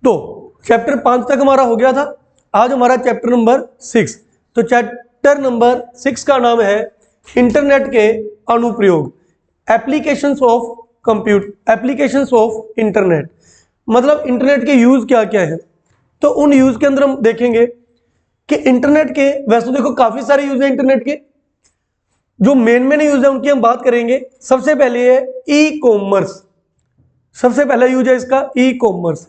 तो चैप्टर 5 तक हमारा हो गया था। आज हमारा चैप्टर नंबर 6। तो चैप्टर नंबर 6 का नाम है इंटरनेट के अनुप्रयोग, applications of applications of internet. मतलब इंटरनेट के यूज क्या क्या है। तो उन यूज के अंदर हम देखेंगे कि इंटरनेट के, वैसे तो देखो काफी सारे यूज है इंटरनेट के, जो मेन यूज है उनकी हम बात करेंगे। सबसे पहले है ई कॉमर्स। सबसे पहला यूज है इसका ई कॉमर्स।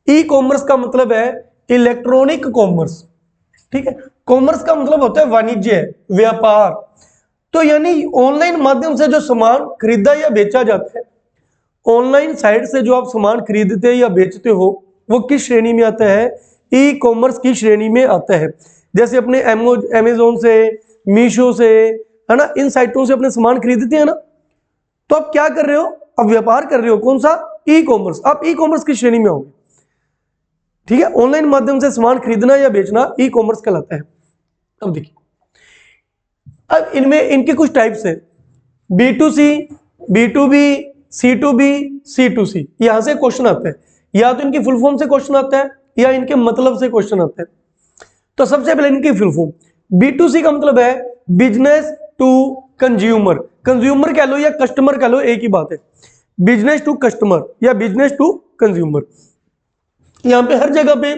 ई कॉमर्स का मतलब है इलेक्ट्रॉनिक कॉमर्स। ठीक है, कॉमर्स का मतलब होता है वाणिज्य, व्यापार। तो यानी ऑनलाइन माध्यम से जो सामान खरीदा या बेचा जाता है, ऑनलाइन साइट से जो आप सामान खरीदते या बेचते हो, वो किस श्रेणी में आता है? ई कॉमर्स की श्रेणी में आता है। जैसे अपने अमेजोन से, मीशो से, है ना, इन साइटों से अपने सामान खरीदते हैं ना, तो आप क्या कर रहे हो? अब व्यापार कर रहे हो। कौन सा? E commerce. आप ई कॉमर्स की श्रेणी में होगे। ठीक है, ऑनलाइन माध्यम से सामान खरीदना या बेचना ई कॉमर्स कहलाता है। अब देखिए, अब इनमें इनके कुछ टाइप्स है, B2C, B2B, C2B, C2C। यहां से क्वेश्चन आता है, या तो इनकी फुल फॉर्म से क्वेश्चन आता है या इनके मतलब से क्वेश्चन आता है। तो सबसे पहले इनकी फुल फॉर्म। B2C का मतलब है बिजनेस टू कंज्यूमर। कंज्यूमर कह लो या कस्टमर कह लो, एक ही बात है। बिजनेस टू कस्टमर या बिजनेस टू कंज्यूमर। यहां पे हर जगह पे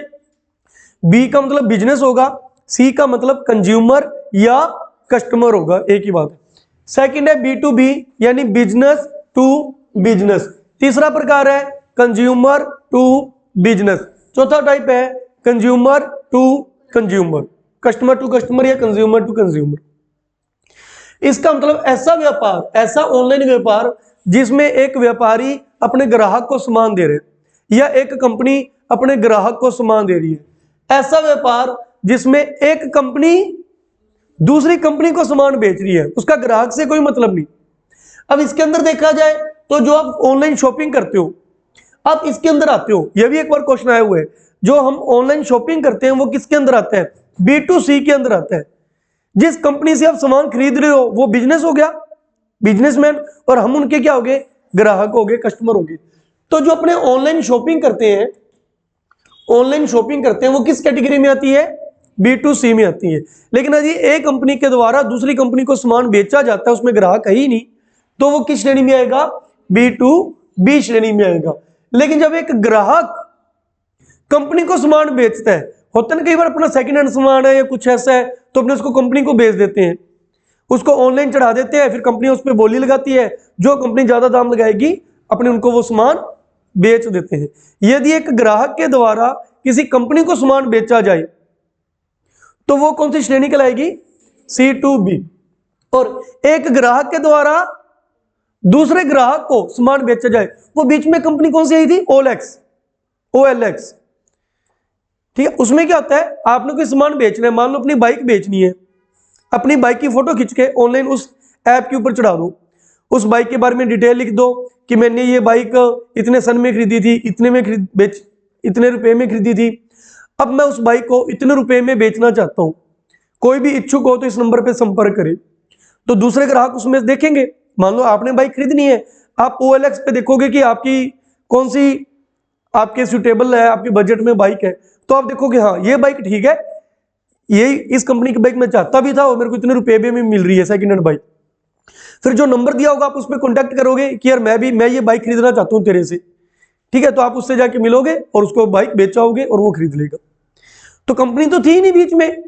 बी का मतलब बिजनेस होगा, सी का मतलब कंज्यूमर या कस्टमर होगा, एक ही बात है। सेकंड है B2B यानी बिजनेस टू बिजनेस। तीसरा प्रकार है कंज्यूमर टू बिजनेस। चौथा टाइप है consumer to consumer, customer to customer या कंज्यूमर टू कंज्यूमर। इसका मतलब ऐसा व्यापार, ऐसा ऑनलाइन व्यापार जिसमें एक व्यापारी अपने ग्राहक को सामान दे रहे हैं या एक कंपनी अपने ग्राहक को सामान दे रही है। ऐसा व्यापार जिसमें एक कंपनी दूसरी कंपनी को सामान बेच रही है, उसका ग्राहक से कोई मतलब नहीं। अब इसके अंदर देखा जाए तो जो आप ऑनलाइन शॉपिंग करते हो, आप इसके अंदर आते हो। यह भी एक बार क्वेश्चन आया हुआ है, जो हम ऑनलाइन शॉपिंग करते हैं वो किसके अंदर आता है? B2C के अंदर आता है। जिस कंपनी से आप सामान खरीद रहे हो वो बिजनेस हो गया, बिजनेसमैन, और हम उनके क्या हो गए? ग्राहक हो गए, कस्टमर हो गए। तो जो अपने ऑनलाइन शॉपिंग करते हैं, ऑनलाइन शॉपिंग करते हैं, वो किस कैटेगरी में आती है? B2C में आती है। लेकिन यदि एक कंपनी के द्वारा दूसरी कंपनी को सामान बेचा जाता है, उसमें ग्राहक है ही नहीं, तो वो किस श्रेणी में आएगा? B2B श्रेणी में आएगा। लेकिन जब एक ग्राहक कंपनी को सामान बेचता है, होता है ना कई बार अपना सेकंड हैंड सामान है या कुछ ऐसा है, तो अपने उसको कंपनी को बेच देते हैं, उसको ऑनलाइन चढ़ा देते हैं, फिर कंपनी उस पर बोली लगाती है, जो कंपनी ज्यादा दाम लगाएगी अपने उनको वो सामान बेच देते हैं। यदि एक ग्राहक के द्वारा किसी कंपनी को सामान बेचा जाए तो वो कौन सी श्रेणी कहलाएगी? C2B। और एक ग्राहक के द्वारा दूसरे ग्राहक को सामान बेचा जाए, वो बीच में कंपनी कौन सी आई थी? OLX। ठीक है, उसमें क्या होता है? आपने कोई सामान बेचना है, मान लो अपनी बाइक बेचनी है, अपनी बाइक की फोटो खींच के ऑनलाइन उस ऐप के ऊपर चढ़ा दो, उस बाइक के बारे में डिटेल लिख दो कि मैंने ये बाइक इतने सन में खरीदी थी, इतने रुपए में खरीदी थी, अब मैं उस बाइक को इतने रुपए में बेचना चाहता हूं, कोई भी इच्छुक हो तो इस नंबर पे संपर्क करे। तो दूसरे ग्राहक उसमें देखेंगे, मान लो आपने बाइक खरीदनी है, आप OLX पे देखोगे कि आपकी कौन सी आपके सुटेबल है, आपके बजट में बाइक है, तो आप देखोगे हाँ ये बाइक ठीक है, ये इस कंपनी की बाइक मैं चाहता भी था और मेरे को इतने रुपए में मिल रही है सेकंड हैंड बाइक। फिर जो नंबर दिया होगा आप उस पर कॉन्टैक्ट करोगे कि यार मैं ये बाइक खरीदना चाहता हूं तेरे से। ठीक है, तो आप उससे जाके मिलोगे और उसको बाइक बेचाओगे और वो खरीद लेगा। तो कंपनी तो थी ही नहीं बीच में,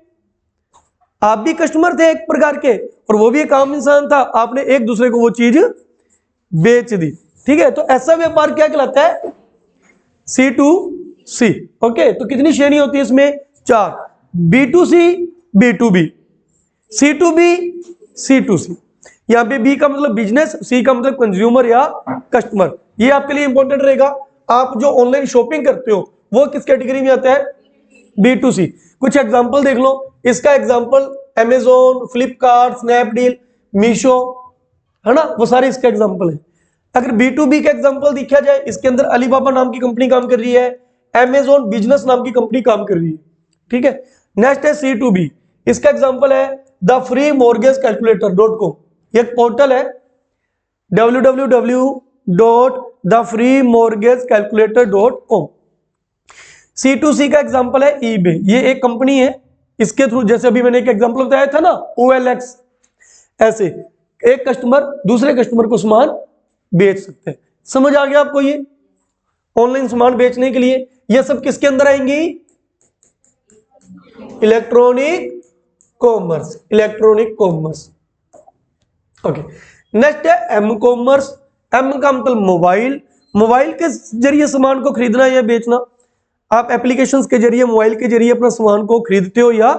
आप भी कस्टमर थे एक प्रकार के और वो भी एक आम इंसान था, आपने एक दूसरे को वो चीज बेच दी। ठीक है, तो ऐसा व्यापार क्या कहलाता है? C2C। ओके, तो कितनी श्रेणी होती है इसमें? 4। B2C, B2B, C2B, C2C। यहां पे B का मतलब बिजनेस, C का मतलब कंज्यूमर या कस्टमर। ये आपके लिए इंपॉर्टेंट रहेगा। आप जो ऑनलाइन शॉपिंग करते हो वो किस कैटेगरी में आता है? B2C। कुछ एग्जांपल देख लो। इसका example Amazon, Flipkart, Snapdeal, Meesho, है ना, वो सारे इसके एग्जांपल है। अगर B2B का एग्जांपल देखा जाए, इसके अंदर अलीबाबा नाम की कंपनी काम कर रही है, अमेजोन बिजनेस नाम की कंपनी काम कर रही है। ठीक है, नेक्स्ट है C2B। इसका एग्जांपल है द फ्री मॉर्गेज कैलकुलेटर.com। एक पोर्टल है www.thefreemortgagecalculator.com। C2C का एग्जांपल है eBay, ये एक कंपनी है, इसके थ्रू जैसे अभी मैंने एक एग्जांपल बताया था ना OLX, ऐसे एक कस्टमर दूसरे कस्टमर को सामान बेच सकते हैं। समझ आ गया आपको? ये ऑनलाइन सामान बेचने के लिए ये सब किसके अंदर आएंगी? Electronic commerce, electronic commerce. Okay, next है एम कॉमर्स। एम का मतलब मोबाइल, मोबाइल के जरिए सामान को खरीदना या बेचना। आप एप्लीकेशंस के जरिए, मोबाइल के जरिए अपना सामान को खरीदते हो या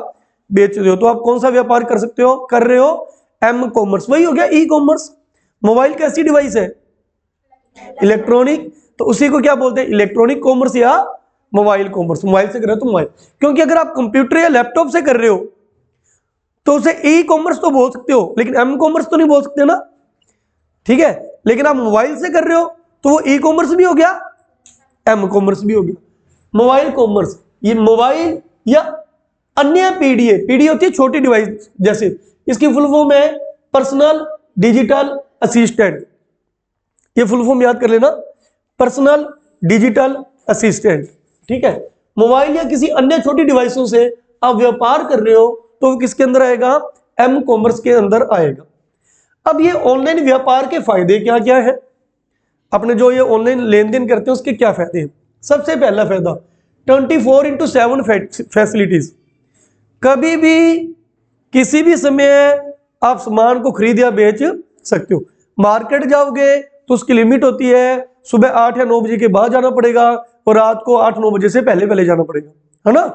बेचते हो, तो आप कौन सा व्यापार कर सकते हो, कर रहे हो? M commerce. वही हो गया ई कॉमर्स। मोबाइल कैसी डिवाइस है? इलेक्ट्रॉनिक, तो उसी को क्या बोलते हैं? इलेक्ट्रॉनिक कॉमर्स या मोबाइल कॉमर्स। मोबाइल से कर रहे हो तो मोबाइल, क्योंकि अगर आप कंप्यूटर या लैपटॉप से कर रहे हो तो उसे ई कॉमर्स तो बोल सकते हो, लेकिन एम कॉमर्स तो नहीं बोल सकते ना, ठीक है। लेकिन आप मोबाइल से कर रहे हो तो वो ई कॉमर्स भी हो गया, एम कॉमर्स भी हो गया। मोबाइल कॉमर्स, ये मोबाइल या अन्य पीडीए, पीडीए होती है छोटी डिवाइस जैसे, इसकी फुल फॉर्म है पर्सनल डिजिटल असिस्टेंट। ये फुल फॉर्म याद कर लेना, पर्सनल डिजिटल असिस्टेंट, ठीक है। मोबाइल या किसी अन्य छोटी डिवाइसों से आप व्यापार कर रहे हो तो किसके अंदर आएगा? एम कॉमर्स के अंदर आएगा। अब ये ऑनलाइन व्यापार के फायदे क्या क्या है, अपने जो ये ऑनलाइन लेन देन करते हैं उसके क्या फायदे हैं? सबसे पहला फायदा 24/7 फैसिलिटीज। कभी भी किसी भी समय आप सामान को खरीद या बेच सकते हो। मार्केट जाओगे तो उसकी लिमिट होती है, सुबह 8 या 9 बजे के बाद जाना पड़ेगा और रात को 8-9 बजे से पहले पहले जाना पड़ेगा, है ना।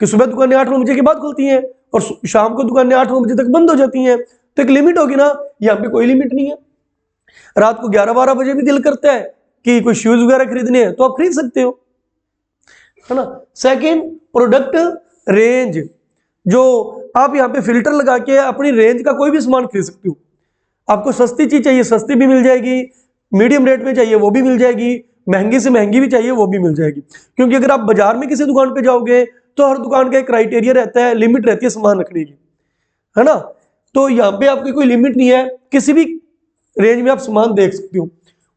कि सुबह दुकानें 8-9 बजे के बाद खुलती हैं और शाम को दुकानें 8-9 बजे तक बंद हो जाती हैं, तो एक लिमिट होगी ना। यहाँ पे कोई लिमिट नहीं है। रात को 11-12 बजे भी दिल करता है कि कोई शूज वगैरह खरीदने हैं तो आप खरीद सकते हो, है ना। सेकंड, प्रोडक्ट रेंज, जो आप यहाँ पे फिल्टर लगा के अपनी रेंज का कोई भी सामान खरीद सकते हो। आपको सस्ती चीज चाहिए सस्ती भी मिल जाएगी, मीडियम रेट में चाहिए वो भी मिल जाएगी, महंगी से महंगी भी चाहिए वो भी मिल जाएगी। क्योंकि अगर आप बाजार में किसी दुकान पे जाओगे तो हर दुकान का एक क्राइटेरिया रहता है, लिमिट रहती है सामान रखने की, है ना। तो यहाँ पे आपकी कोई लिमिट नहीं है, किसी भी रेंज में आप सामान देख सकते हो।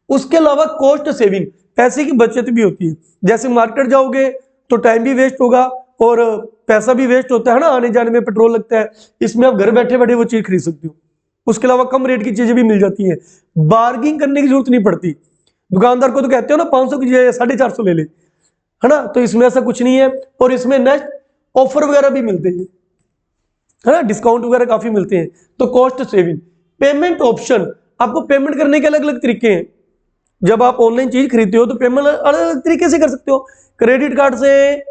उसके अलावा कॉस्ट सेविंग, पैसे की बचत भी होती है। जैसे मार्केट जाओगे तो टाइम भी वेस्ट होगा और पैसा भी वेस्ट होता है ना, आने जाने में पेट्रोल लगता है। इसमें आप घर बैठे बैठे वो चीज खरीद सकते हो। उसके अलावा कम रेट की चीजें भी मिल जाती हैं, बार्गिंग करने की जरूरत नहीं पड़ती। दुकानदार को तो कहते हो ना 500 की चीज 450 ले ले, है ना। तो इसमें ऐसा कुछ नहीं है। और इसमें नेक्स्ट ऑफर वगैरह भी मिलते हैं, है ना, डिस्काउंट वगैरह काफी मिलते हैं। तो कॉस्ट सेविंग। पेमेंट ऑप्शन, आपको पेमेंट करने के अलग अलग तरीके हैं। जब आप ऑनलाइन चीज खरीदते हो तो पेमेंट अलग अलग तरीके से कर सकते हो, क्रेडिट कार्ड से,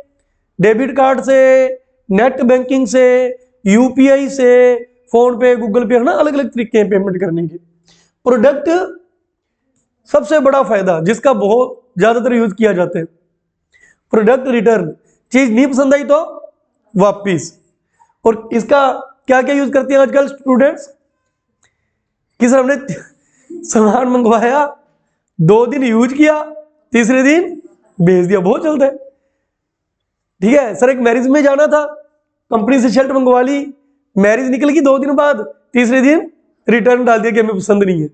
डेबिट कार्ड से, नेट बैंकिंग से, यूपीआई से, फोन पे, गूगल पे, है ना, अलग अलग तरीके हैं पेमेंट करने के। प्रोडक्ट, सबसे बड़ा फायदा जिसका बहुत ज्यादातर यूज किया जाता है, प्रोडक्ट रिटर्न। चीज नहीं पसंद आई तो वापिस। और इसका क्या क्या यूज करते हैं आजकल स्टूडेंट्स कि सर हमने सामान मंगवाया, 2 दिन यूज किया, तीसरे दिन भेज दिया, बहुत चलता है। ठीक है सर, एक मैरिज में जाना था, कंपनी से शर्ट मंगवा ली, मैरिज निकल गई 2 दिन बाद, तीसरे दिन रिटर्न डाल दिया कि हमें पसंद नहीं है।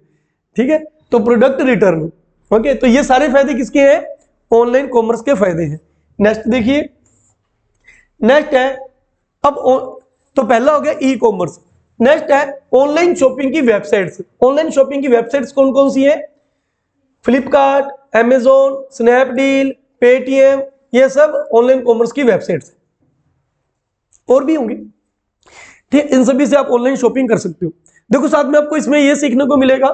ठीक है, तो प्रोडक्ट रिटर्न। ओके, तो ये सारे फायदे किसके हैं? ऑनलाइन कॉमर्स के फायदे हैं। नेक्स्ट देखिए, नेक्स्ट है अब तो पहला हो गया ई कॉमर्स। नेक्स्ट है ऑनलाइन शॉपिंग की वेबसाइट्स। ऑनलाइन शॉपिंग की वेबसाइट्स कौन कौन सी है? फ्लिपकार्ट, अमेजोन, स्नैपडील, पेटीएम, ये सब ऑनलाइन कॉमर्स की वेबसाइट्स हैं। और भी होंगी, ठीक, इन सभी से आप ऑनलाइन शॉपिंग कर सकते हो। देखो साथ में आपको इसमें यह सीखने को मिलेगा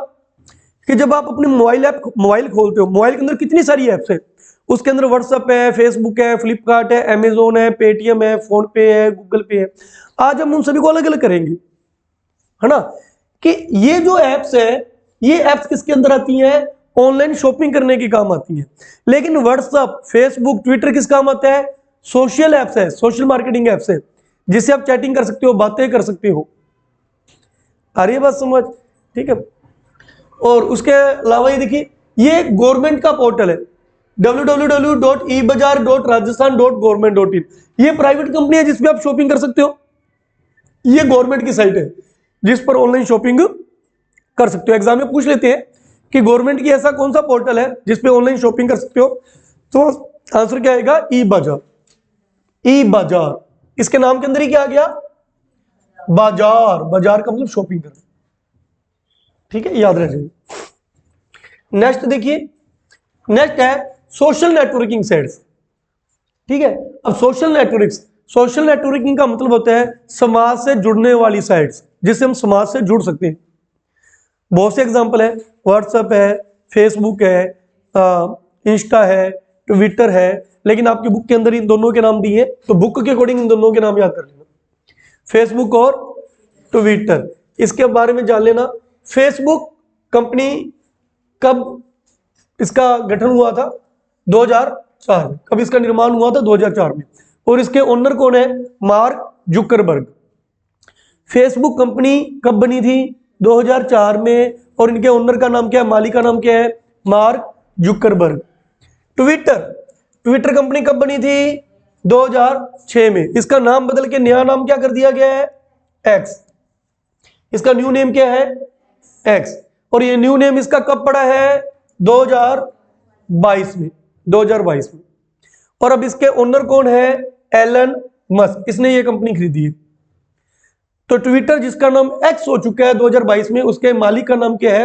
कि जब आप अपनी मोबाइल खोलते हो, मोबाइल के अंदर कितनी सारी ऐप्स है। उसके अंदर व्हाट्सएप है, फेसबुक है, फ्लिपकार्ट है, अमेजोन है, पेटीएम है, फोन पे है, गूगल पे है। आज हम उन सभी को अलग अलग करेंगे, है ना, कि ये जो एप्स है, ये एप्स किसके अंदर आती हैं? ऑनलाइन शॉपिंग करने के काम आती है। लेकिन व्हाट्सएप, फेसबुक, ट्विटर किस काम आता है? सोशल एप्स है, सोशल मार्केटिंग एप्स है, जिससे आप चैटिंग कर सकते हो, बातें कर सकते हो। आ रही है बात समझ? ठीक है। और उसके अलावा ये देखिए, ये गवर्नमेंट का पोर्टल है, www.ebazar.rajasthan.government.in। ये प्राइवेट कंपनी है जिसपे आप शॉपिंग कर सकते हो। ये गवर्नमेंट की साइट है जिस पर ऑनलाइन शॉपिंग कर सकते हो। एग्जाम में पूछ लेते हैं कि गवर्नमेंट की ऐसा कौन सा पोर्टल है जिसपे ऑनलाइन शॉपिंग कर सकते हो, तो आंसर क्या आएगा? ई बाजार। ई बाजार, इसके नाम के अंदर ही क्या आ गया, बाजार। बाजार का मतलब शॉपिंग करना, ठीक है, याद रखिए। नेक्स्ट देखिए, नेक्स्ट है सोशल नेटवर्किंग साइट्स, ठीक है। अब सोशल नेटवर्किंग का मतलब होता है समाज से जुड़ने वाली साइट्स, जिससे हम समाज से जुड़ सकते हैं। बहुत से एग्जांपल है, व्हाट्सएप है, फेसबुक है, इंस्टा है, ट्विटर है, लेकिन आपकी बुक के अंदर इन दोनों के नाम दिए, तो बुक के अकॉर्डिंग इन दोनों के नाम याद कर लेना, फेसबुक और ट्विटर। इसके बारे में जान लेना, फेसबुक कंपनी कब इसका गठन हुआ था, 2004 में। कब इसका निर्माण हुआ था, 2004 में। और इसके ओनर कौन है, मार्क जुकरबर्ग। फेसबुक कंपनी कब बनी थी, 2004 में, और इनके ओनर का नाम क्या है, मालिक का नाम क्या है, मार्क जुकरबर्ग। ट्विटर कंपनी कब बनी थी, 2006 में। इसका नाम बदल के नया नाम क्या कर दिया गया है, एक्स। इसका न्यू नेम क्या है, एक्स। और ये न्यू नेम इसका कब पड़ा है, 2022 में, 2022 में। और अब इसके ओनर कौन है, एलन मस्क, इसने ये कंपनी खरीदी है। तो ट्विटर जिसका नाम एक्स हो चुका है 2022 में, उसके मालिक का नाम क्या है,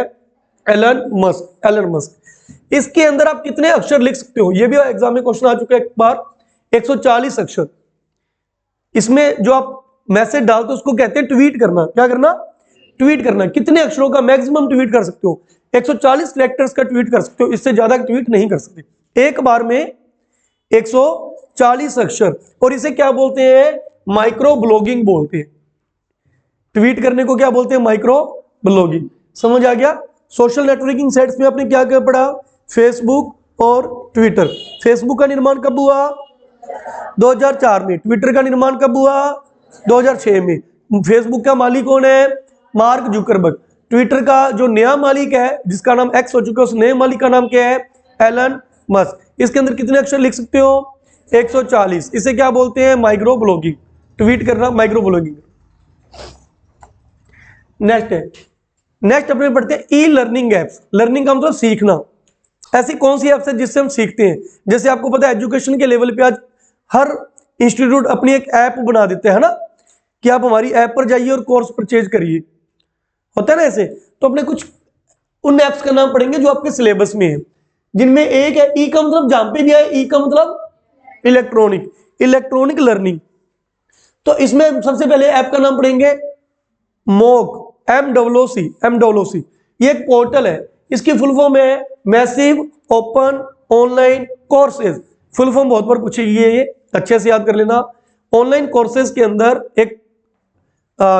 एलन मस्क। इसके अंदर आप कितने अक्षर लिख सकते हो, ये भी एग्जाम में क्वेश्चन आ चुका है एक बार, 140 अक्षर। इसमें जो आप मैसेज डालते हो उसको कहते हैं ट्वीट करना। क्या करना, ट्वीट करना। कितने अक्षरों का मैक्सिमम ट्वीट कर सकते हो, 140 कैरेक्टर्स का ट्वीट कर सकते हो, इससे ज्यादा ट्वीट नहीं कर सकते एक बार में, 140 अक्षर। और इसे क्या बोलते हैं, माइक्रो ब्लॉगिंग बोलते हैं। ट्वीट करने को क्या बोलते हैं, माइक्रो ब्लॉगिंग। समझ आ गया। सोशल नेटवर्किंग साइट्स में आपने क्या क्या पढ़ा, फेसबुक और ट्विटर। फेसबुक का निर्माण कब हुआ, 2004 में। ट्विटर का निर्माण कब हुआ, 2006 में। फेसबुक का मालिक कौन है, मार्क जुकरबर्ग। ट्विटर का जो नया मालिक है जिसका नाम एक्स हो चुका है, उस नए मालिक का नाम क्या है, एलन मस्क। इसके अंदर कितने अक्षर लिख सकते हो, 140। इसे क्या बोलते हैं, माइक्रो ब्लॉगिंग। ट्वीट करना माइक्रो ब्लॉगिंग। नेक्स्ट अपने पढ़ते हैं ई लर्निंग एप्स। लर्निंग का मतलब सीखना। ऐसी कौन सी एप्स है जिससे हम सीखते हैं। जैसे आपको पता है एजुकेशन के लेवल पे आज हर इंस्टीट्यूट अपनी एक ऐप बना देते हैं ना, कि आप हमारी ऐप पर जाइए और कोर्स परचेज करिए, होता है ना ऐसे। तो अपने कुछ उन एप्स का नाम पढ़ेंगे जो आपके सिलेबस में है, जिनमें एक है ई का मतलब, जहां पे भी है ई का मतलब इलेक्ट्रॉनिक लर्निंग। तो इसमें सबसे पहले ऐप का नाम पढ़ेंगे मोक, MOOC। ये एक पोर्टल है, इसकी फुल फॉर्म है massive open online courses. Full form बहुत बार पूछेगी, ये अच्छे से याद कर लेना। ऑनलाइन कोर्सेज के अंदर एक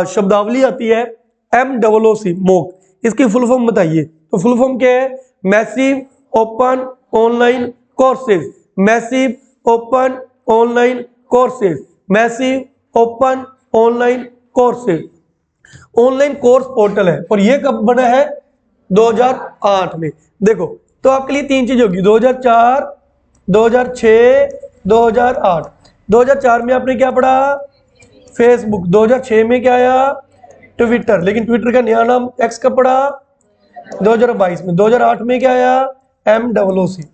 शब्दावली आती है MOOC, मोक। इसकी फुल फॉर्म बताइए। तो फुल फॉर्म क्या है, massive open online courses. Massive open online courses, massive open online courses. Online course portal है। और ये कब बना है, 2008 में। देखो तो आपके लिए तीन चीज होगी, 2004, 2006, 2008। 2004 में आपने क्या पढ़ा, फेसबुक। 2006 में क्या आया, ट्विटर। लेकिन ट्विटर का नया नाम एक्स कब पड़ा, 2022 में। 2008 में क्या आया, MOOC।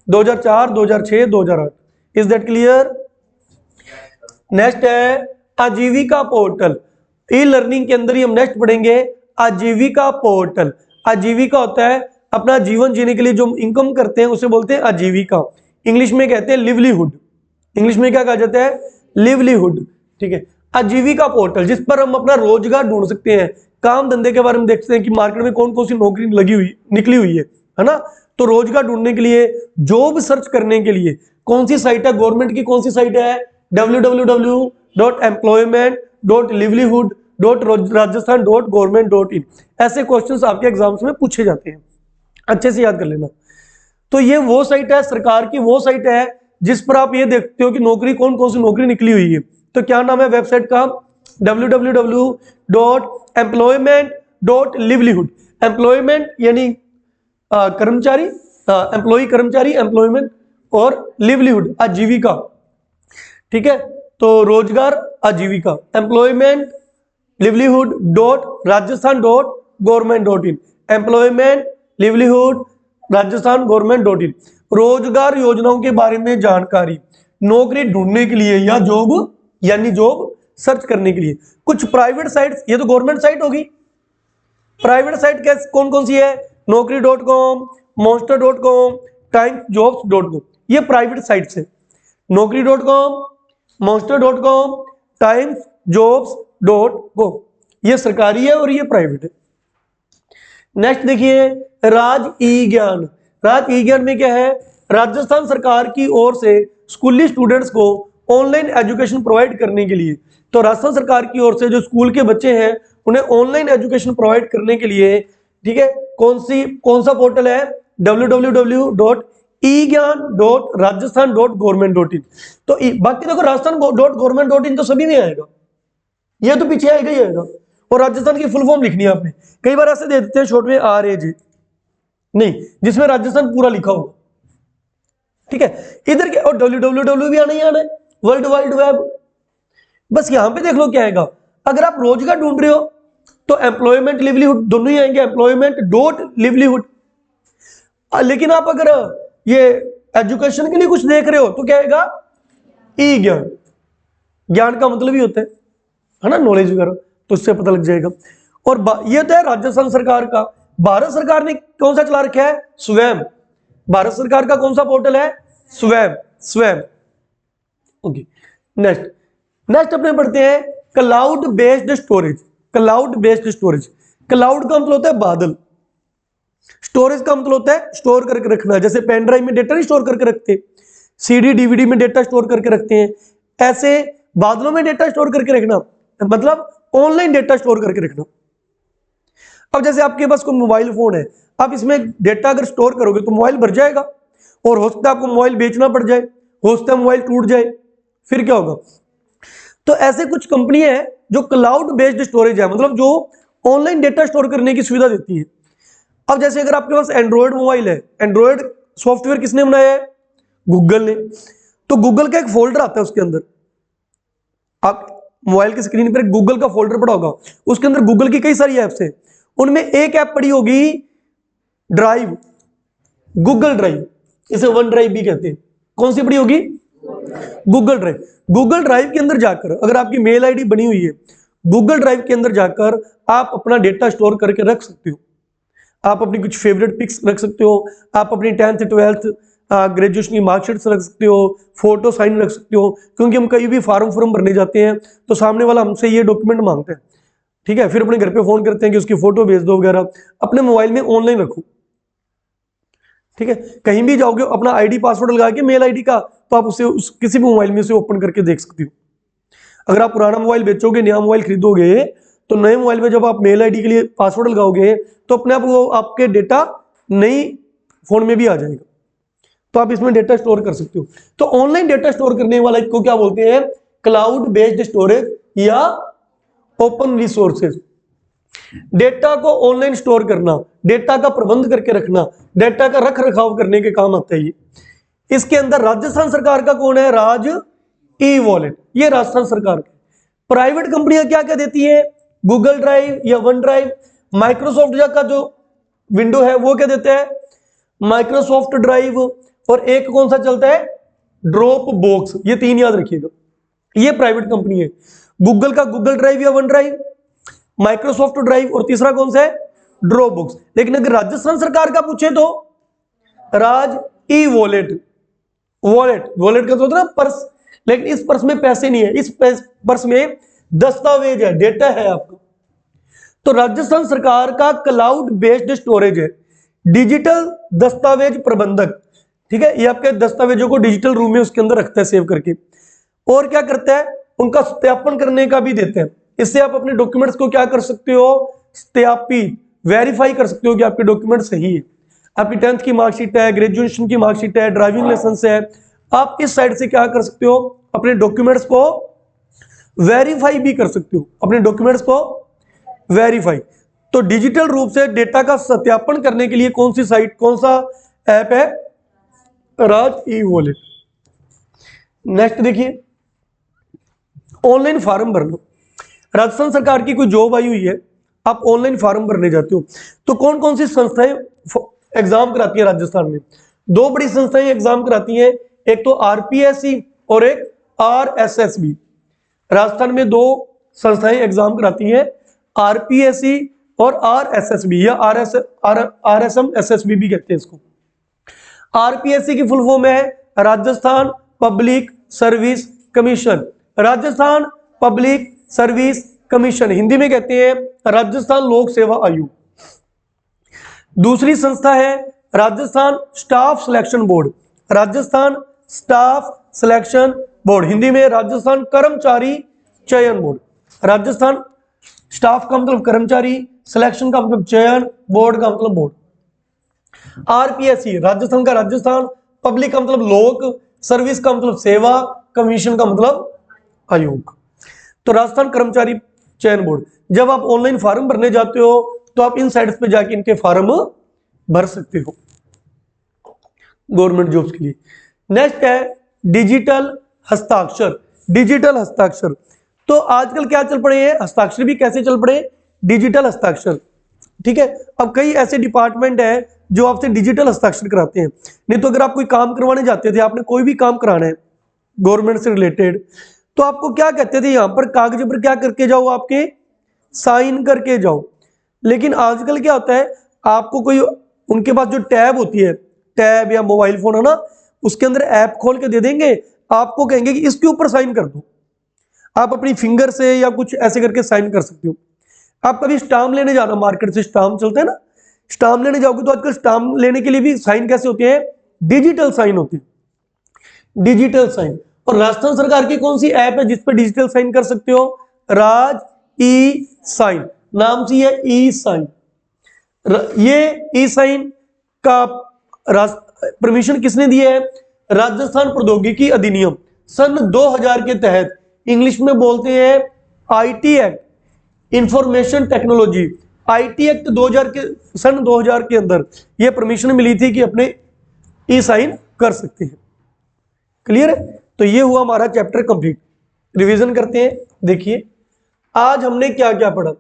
2004, 2006, 2008। Is that clear. Next है आजीविका पोर्टल। ई लर्निंग के अंदर ही हम नेक्स्ट पढ़ेंगे आजीविका पोर्टल। आजीविका होता है अपना जीवन जीने के लिए जो इनकम करते हैं उसे बोलते हैं आजीविका। इंग्लिश में कहते हैं लिवलीहुड। इंग्लिश में क्या कहा जाता है, लिवलीहुड। ठीक है, आजीविका पोर्टल जिस पर हम अपना रोजगार ढूंढ सकते हैं, काम धंधे के बारे में देखते हैं कि मार्केट में कौन कौन सी नौकरी निकली हुई है ना। तो रोजगार ढूंढने के लिए, जॉब सर्च करने के लिए कौन सी साइट है, गवर्नमेंट की कौन सी साइट है, www.employment.livelihood.rajasthan.government.in। ऐसे क्वेश्चंस आपके एग्जाम्स में पूछे जाते हैं, अच्छे से याद कर लेना। तो ये वो साइट है, सरकार की वो साइट है जिस पर आप ये देखते हो कि नौकरी कौन कौन सी नौकरी निकली हुई है। तो क्या नाम है वेबसाइट का, www.employment.livelihood। एम्प्लॉयमेंट यानी कर्मचारी, एम्प्लॉय कर्मचारी, एम्प्लॉयमेंट, और लिवलीहुड आजीविका। ठीक है, तो रोजगार आजीविका, employment livelihood .rajasthan.government.in। Employment livelihood Rajasthan government. रोजगार योजनाओं के बारे में जानकारी, नौकरी ढूंढने के लिए या जॉब यानी जॉब सर्च करने के लिए। कुछ प्राइवेट साइट्स, ये तो गवर्नमेंट साइट होगी। प्राइवेट साइट कैसे कौन कौन सी है? naukri.com, monster.com, timesjobs.com, ये प्राइवेट साइट्स है। naukri.com, monster.com, timesjobs.com, ये सरकारी है और ये प्राइवेट है। नेक्स्ट देखिए राज ई ज्ञान। राज ई ज्ञान में क्या है? राजस्थान सरकार की ओर से स्कूली स्टूडेंट्स को ऑनलाइन एजुकेशन प्रोवाइड करने के लिए, तो राजस्थान सरकार की ओर से जो स्कूल के बच्चे हैं उन्हें ऑनलाइन एजुकेशन प्रोवाइड करने के लिए, ठीक है, कौन सा पोर्टल है? www.egyan.rajasthan.government.in। तो बाकी देखो rajasthan.government.in तो सभी में आएगा, ये तो पीछे आएगा ही आएगा। और राजस्थान की फुल फॉर्म लिखनी है आपने। कई बार ऐसे दे देते हैं शॉर्ट में RAJ, नहीं, जिसमें राजस्थान पूरा लिखा होगा, ठीक है। इधर के और www भी आना ही आना है, वर्ल्ड वाइड वेब। बस यहां पे देख लो क्या आएगा। अगर आप रोजगार ढूंढ रहे हो तो एम्प्लॉयमेंट लिवलीहुड दोनों ही आएंगे, employment.livelihood। लेकिन आप अगर ये एजुकेशन के लिए कुछ देख रहे हो तो क्या आएगा? ई ज्ञान। ज्ञान का मतलब ही होता है ना, नॉलेज वगैरह, तो इससे पता लग जाएगा। और ये तो है राजस्थान सरकार का। भारत सरकार ने कौन सा चला रखा है? स्वयं। भारत सरकार का कौन सा पोर्टल है? स्वयं। ओके, नेक्स्ट अपने पढ़ते हैं क्लाउड बेस्ड स्टोरेज। क्लाउड का मतलब होता है बादल, स्टोरेज का मतलब होता है स्टोर करके रखना। जैसे पेन ड्राइव में डेटा नहीं स्टोर करके रखते, CD DVD में डेटा स्टोर करके रखते हैं, ऐसे बादलों में डेटा स्टोर करके रखना, मतलब ऑनलाइन डेटा स्टोर करके रखना। अब जैसे आपके पास कोई मोबाइल फोन है, आप इसमें डेटा अगर स्टोर करोगे तो मोबाइल भर जाएगा, और हो सकता है आपको मोबाइल बेचना पड़ जाए, हो सकता है मोबाइल टूट जाए, फिर क्या होगा? तो ऐसे कुछ कंपनियां हैं जो क्लाउड बेस्ड स्टोरेज है, मतलब जो ऑनलाइन डेटा स्टोर करने की सुविधा देती है। अब जैसे अगर आपके पास एंड्रॉयड मोबाइल है, एंड्रॉयड सॉफ्टवेयर किसने बनाया है? गूगल ने। तो गूगल का एक फोल्डर आता है, उसके अंदर आप मोबाइल की स्क्रीन पर गूगल का फोल्डर पड़ा होगा, उसके अंदर गूगल की कई सारी ऐप्स हैं, उनमें एक ऐप पड़ी होगी ड्राइव, गूगल ड्राइव, इसे वन ड्राइव भी कहते हैं। कौन सी पड़ी होगी? Google drive. गूगल ड्राइव के अंदर जाकर अगर आपकी मेल आईडी बनी हुई है, गूगल ड्राइव के अंदर जाकर आप अपना डेटा स्टोर करके रख सकते हो। आप अपनी कुछ फेवरेट पिक्स रख सकते हो, आप अपनी 10th 12th ग्रेजुएशन की मार्कशीट्स रख सकते हो, फोटो साइन रख सकते हो, क्योंकि हम कहीं भी फॉर्म भरने जाते हैं तो सामने वाला हमसे ये डॉक्यूमेंट मांगते हैं, ठीक है, फिर अपने घर पे फोन करते हैं कि उसकी फोटो भेज दो वगैरह। अपने मोबाइल में ऑनलाइन रखो, ठीक है। कहीं भी जाओगे अपना आईडी पासवर्ड लगा के मेल आईडी का, तो आप उसे किसी भी मोबाइल में उसे ओपन करके देख सकते हो। अगर आप पुराना मोबाइल बेचोगे, नया मोबाइल खरीदोगे, तो नए मोबाइल में जब आप मेल आईडी के लिए पासवर्ड लगाओगे तो अपने आप वो आपके डेटा नई फोन में भी आ जाएगा, तो आप इसमें डेटा स्टोर कर सकते हो। तो ऑनलाइन डेटा स्टोर करने वाला को क्या बोलते हैं? क्लाउड बेस्ड स्टोरेज या ओपन रिसोर्सेज। डेटा को ऑनलाइन स्टोर करना, डेटा का प्रबंध करके रखना, डेटा का रख रखाव करने के काम आता है ये। इसके अंदर राजस्थान सरकार का कौन है? राज ई वॉलेट, ये राजस्थान सरकार की। प्राइवेट कंपनियां क्या क्या देती है? गूगल ड्राइव या वन ड्राइव। माइक्रोसॉफ्ट का जो विंडो है वो क्या देता है? Microsoft drive. और एक कौन सा चलता है? Drop box. ये तीन याद रखिएगा, ये प्राइवेट कंपनी है। गूगल का गूगल ड्राइव या वन ड्राइव, माइक्रोसॉफ्ट ड्राइव, और तीसरा कौन सा है? Drop box. लेकिन अगर राजस्थान सरकार का पूछे तो राज ई वॉलेट। वॉलेट का तो होता है ना पर्स, लेकिन इस पर्स में पैसे नहीं है, इस पर्स में दस्तावेज है, डेटा है आपका। तो राजस्थान सरकार का क्लाउड बेस्ड स्टोरेज है, डिजिटल दस्तावेज प्रबंधक, ठीक है। ये आपके दस्तावेजों को डिजिटल रूप में उसके अंदर रखता है सेव करके, और क्या करता है? उनका सत्यापन करने का भी देते हैं। इससे आप अपने डॉक्यूमेंट्स को क्या कर सकते हो? सत्यापित, वेरीफाई कर सकते हो कि आपके डॉक्यूमेंट सही है। आपकी 10th की मार्कशीट है, ग्रेजुएशन की मार्कशीट है, ड्राइविंग लाइसेंस है, आप इस साइड से क्या कर सकते हो? अपने डॉक्यूमेंट्स को वेरीफाई भी कर सकते हो, अपने डॉक्यूमेंट्स को वेरीफाई। तो डिजिटल रूप से डेटा का सत्यापन करने के लिए कौन सी साइट, कौन सा ऐप है? राज ई वॉलेट। नेक्स्ट देखिए, ऑनलाइन फॉर्म भरना। राजस्थान सरकार की कोई जॉब आई हुई है, आप ऑनलाइन फॉर्म भरने जाते हो, तो कौन कौन सी संस्थाएं एग्जाम कराती है राजस्थान में? दो बड़ी संस्थाएं एग्जाम कराती हैं, एक तो RPSC और एक RSSB। राजस्थान में दो संस्थाएं एग्जाम कराती हैं, RPSC और RSSB या RSM SSB भी कहते हैं इसको। RPSC की फुल फॉर्म है Rajasthan public service commission. Rajasthan public service commission Hindi में कहते हैं राजस्थान लोक सेवा आयोग। दूसरी संस्था है Rajasthan staff selection board. Rajasthan staff selection board Hindi में राजस्थान कर्मचारी चयन बोर्ड। राजस्थान स्टाफ का मतलब कर्मचारी, सिलेक्शन का मतलब चयन, बोर्ड का मतलब बोर्ड। RPSC राजस्थान का राजस्थान, पब्लिक का मतलब लोक, सर्विस का मतलब सेवा, कमीशन का मतलब आयोग। तो राजस्थान कर्मचारी चयन बोर्ड। जब आप ऑनलाइन फॉर्म भरने जाते हो तो आप इन साइट्स पे जाके इनके फॉर्म भर सकते हो गवर्नमेंट जॉब्स के लिए। नेक्स्ट है डिजिटल हस्ताक्षर। डिजिटल हस्ताक्षर तो आजकल क्या चल पड़े हैं, हस्ताक्षर भी कैसे चल पड़े, डिजिटल हस्ताक्षर। ठीक है, अब कई ऐसे डिपार्टमेंट है जो आपसे डिजिटल हस्ताक्षर कराते हैं। नहीं तो अगर आप कोई काम करवाने जाते थे, आपने कोई भी काम कराना है गवर्नमेंट से रिलेटेड, तो आपको क्या कहते थे, यहां पर कागज पर क्या करके जाओ, आपके साइन करके जाओ। लेकिन आजकल क्या होता है, आपको कोई उनके पास जो टैब होती है, टैब या मोबाइल फोन है ना, उसके अंदर ऐप खोल के दे देंगे, आपको कहेंगे कि इसके ऊपर साइन कर दो। आप अपनी फिंगर से या कुछ ऐसे करके साइन कर सकते हो। आप कभी स्टाम्प लेने जाना, मार्केट से स्टाम्प चलते हैं ना, स्टाम्प लेने जाओगे तो आजकल स्टाम्प लेने के लिए भी साइन कैसे होते हैं, डिजिटल साइन होते हैं, डिजिटल साइन। और राजस्थान सरकार की कौन सी ऐप है जिस पर डिजिटल साइन कर सकते हो, राज ई साइन नाम से है, ई साइन। ये ई साइन का परमिशन किसने दिया है, राजस्थान प्रौद्योगिकी अधिनियम सन 2000 के तहत, इंग्लिश में बोलते हैं IT act, information technology, IT act 2000 के सन 2000 के अंदर यह परमिशन मिली थी कि अपने ई साइन कर सकते हैं। क्लियर है, तो ये हुआ हमारा चैप्टर कंप्लीट। रिवीजन करते हैं। देखिए आज हमने क्या क्या पढ़ा।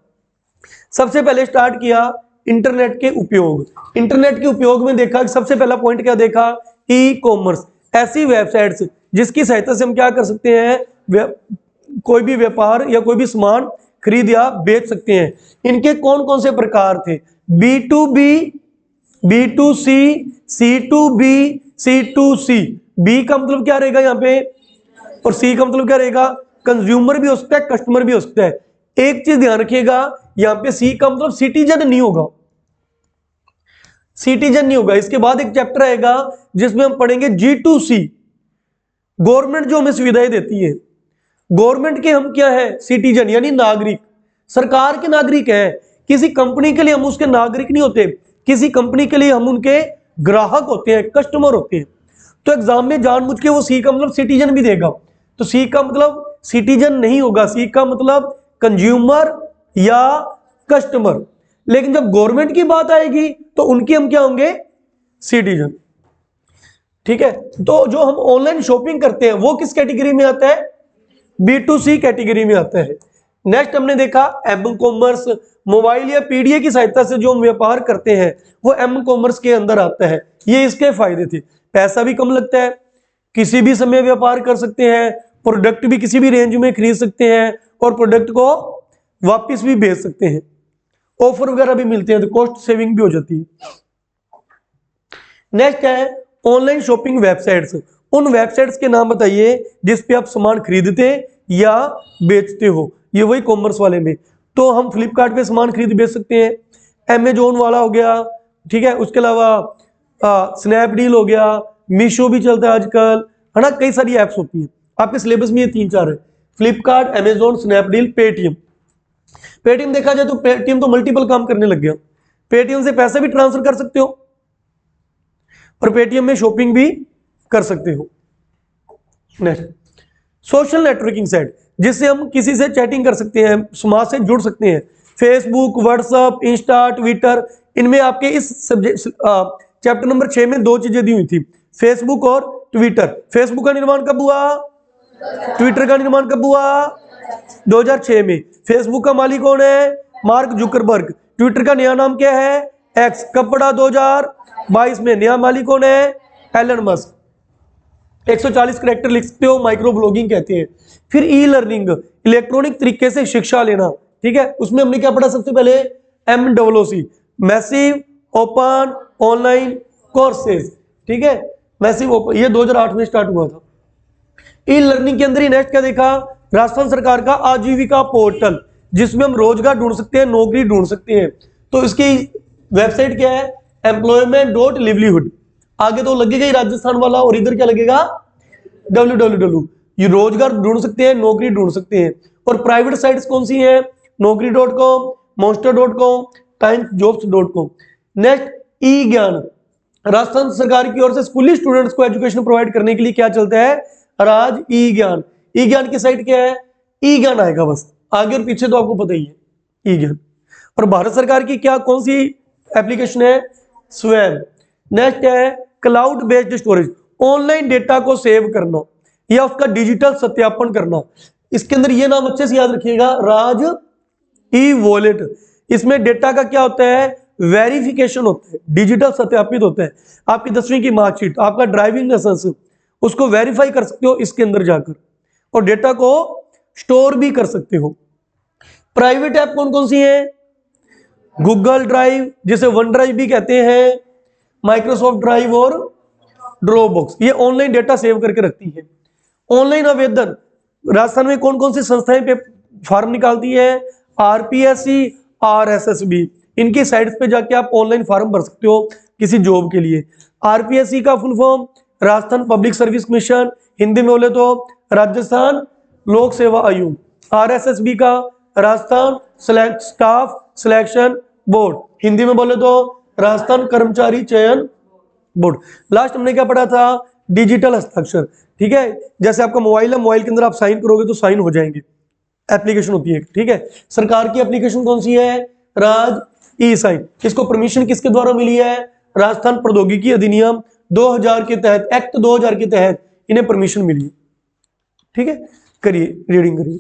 सबसे पहले स्टार्ट किया इंटरनेट के उपयोग। इंटरनेट के उपयोग में देखा, सबसे पहला पॉइंट क्या देखा, ई कॉमर्स, ऐसी वेबसाइट्स जिसकी सहायता से हम क्या कर सकते हैं, कोई भी व्यापार या कोई भी सामान खरीद या बेच सकते हैं। इनके कौन कौन से प्रकार थे, B2B, B2C, C2B, C2C। B का मतलब क्या रहेगा यहाँ पे, और सी का मतलब क्या रहेगा, कंज्यूमर भी हो सकता है, कस्टमर भी हो सकता है। एक चीज ध्यान रखिएगा, यहाँ पे सी का मतलब सिटीजन नहीं होगा, सिटीजन नहीं होगा। इसके बाद एक चैप्टर आएगा जिसमें हम पढ़ेंगे G2C, गवर्नमेंट जो हमें सुविधाएं देती है। गवर्नमेंट के हम क्या है, सिटीजन यानी नागरिक, सरकार के नागरिक है। किसी कंपनी के लिए हम उसके नागरिक नहीं होते, किसी कंपनी के लिए हम उनके ग्राहक होते हैं, कस्टमर होते हैं। तो एग्जाम में जानबूझ के वो सी का मतलब सिटीजन भी देगा, तो सी का मतलब सिटीजन नहीं होगा, सी का मतलब कंज्यूमर या कस्टमर। लेकिन जब गवर्नमेंट की बात आएगी तो उनकी हम क्या होंगे, सिटीजन। ठीक है, तो जो हम ऑनलाइन शॉपिंग करते हैं वो किस कैटेगरी में आता है, B2C कैटेगरी में आता है। नेक्स्ट हमने देखा एम कॉमर्स, मोबाइल या पीडीए की सहायता से जो हम व्यापार करते हैं वो एम कॉमर्स के अंदर आता है। ये इसके फायदे थे, पैसा भी कम लगता है, किसी भी समय व्यापार कर सकते हैं, प्रोडक्ट भी किसी भी रेंज में खरीद सकते हैं और प्रोडक्ट को वापस भी भेज सकते हैं, ऑफर वगैरह भी मिलते हैं, तो कॉस्ट सेविंग भी हो जाती है। नेक्स्ट है ऑनलाइन शॉपिंग वेबसाइट्स। उन वेबसाइट्स के नाम बताइए जिस पे आप सामान खरीदते या बेचते हो। ये वही कॉमर्स वाले में, तो हम फ्लिपकार्ट पे सामान खरीद बेच सकते हैं, अमेजोन वाला हो गया, ठीक है, उसके अलावा स्नैपडील हो गया, मीशो भी चलता है आजकल, है ना, कई सारी एप्स होती हैं। आपके सिलेबस में ये 3-4 है, Flipkart, Amazon, Snapdeal, Paytm. Paytm देखा जाए तो पेटीएम तो मल्टीपल काम करने लग गया, पेटीएम से पैसा भी ट्रांसफर कर सकते हो और पेटीएम में शॉपिंग भी कर सकते हो। नेक्स्ट सोशल नेटवर्किंग साइट, जिससे हम किसी से चैटिंग कर सकते हैं, समाज से जुड़ सकते हैं, फेसबुक, व्हाट्सएप, इंस्टा, ट्विटर। इनमें आपके इस सब्जेक्ट चैप्टर नंबर 6 में 2 चीजें दी हुई थी, फेसबुक और ट्विटर। फेसबुक का निर्माण कब हुआ, ट्विटर का निर्माण कब हुआ, 2006 में। फेसबुक का मालिक कौन है, मार्क जुकरबर्ग। ट्विटर का नया नाम क्या है, एक्स। कब पड़ा, 2022 में। नया मालिक कौन है, एलन मस्क। 140 करेक्टर लिख सकते हो, माइक्रो ब्लॉगिंग कहते हैं। फिर ई लर्निंग, इलेक्ट्रॉनिक तरीके से शिक्षा लेना, ठीक है, उसमें हमने क्या पढ़ा सबसे पहले, MOOC, massive open online courses, ठीक है, मैसिव ओपन, ये 2008 में स्टार्ट हुआ था। ई लर्निंग के अंदर ही नेक्स्ट क्या देखा, राजस्थान सरकार का आजीविका पोर्टल, जिसमें हम रोजगार ढूंढ सकते हैं, नौकरी ढूंढ सकते हैं। तो इसकी वेबसाइट क्या है, employment.livelihood। आगे तो लगेगा ही राजस्थान वाला, और इधर क्या लगेगा, www। ये रोजगार ढूंढ सकते हैं, नौकरी ढूंढ सकते हैं। और प्राइवेट साइट्स कौन सी हैं, naukri.com, monster.com, timesjobs.com। नेक्स्ट ई ज्ञान, राजस्थान सरकार की ओर से स्कूली स्टूडेंट्स को एजुकेशन प्रोवाइड करने के लिए क्या चलता है, राज ई ज्ञान। ई ज्ञान की साइट क्या है, ई ज्ञान आएगा बस, आगे और पीछे तो आपको पता ही है, ई ज्ञान। और भारत सरकार की क्या कौन सी एप्लीकेशन है, स्वयं। नेक्स्ट है cloud based storage, online data को सेव करना या उसका डिजिटल सत्यापन करना। इसके अंदर ये नाम अच्छे से याद रखिएगा, राज ई वॉलेट। इसमें डेटा का क्या होता है, वेरिफिकेशन होता है, डिजिटल सत्यापित होता है। आपकी 10वीं की मार्कशीट, आपका ड्राइविंग लाइसेंस, उसको वेरीफाई कर सकते हो इसके अंदर जाकर, और डेटा को स्टोर भी कर सकते हो। प्राइवेट ऐप कौन कौन सी है, गूगल ड्राइव, जिसे वन ड्राइव भी कहते हैं, माइक्रोसॉफ्ट ड्राइव और ड्रॉपबॉक्स, ये ऑनलाइन डेटा सेव करके रखती है। ऑनलाइन आवेदन, राजस्थान में कौन कौन सी संस्थाएं पे फॉर्म निकालती है, RPSC, RSSB। इनकी साइट्स पे जाके आप ऑनलाइन फॉर्म भर सकते हो किसी जॉब के लिए। RPSC का full form Rajasthan public service commission, Hindi में बोले तो राजस्थान लोक सेवा आयोग। RSSB का Rajasthan staff selection board, Hindi में बोले तो राजस्थान कर्मचारी चयन बोर्ड। लास्ट हमने क्या पढ़ा था, डिजिटल हस्ताक्षर, ठीक है, जैसे आपका मोबाइल है, मोबाइल के अंदर आप साइन करोगे तो साइन हो जाएंगे, एप्लीकेशन होती है, ठीक है। सरकार की एप्लीकेशन कौन सी है, राज ई साइन। इसको परमिशन किसके द्वारा मिली है, राजस्थान प्रौद्योगिकी अधिनियम 2000 के तहत, एक्ट 2000 के तहत इन्हें परमिशन मिली, ठीक है। करिए रीडिंग करिए।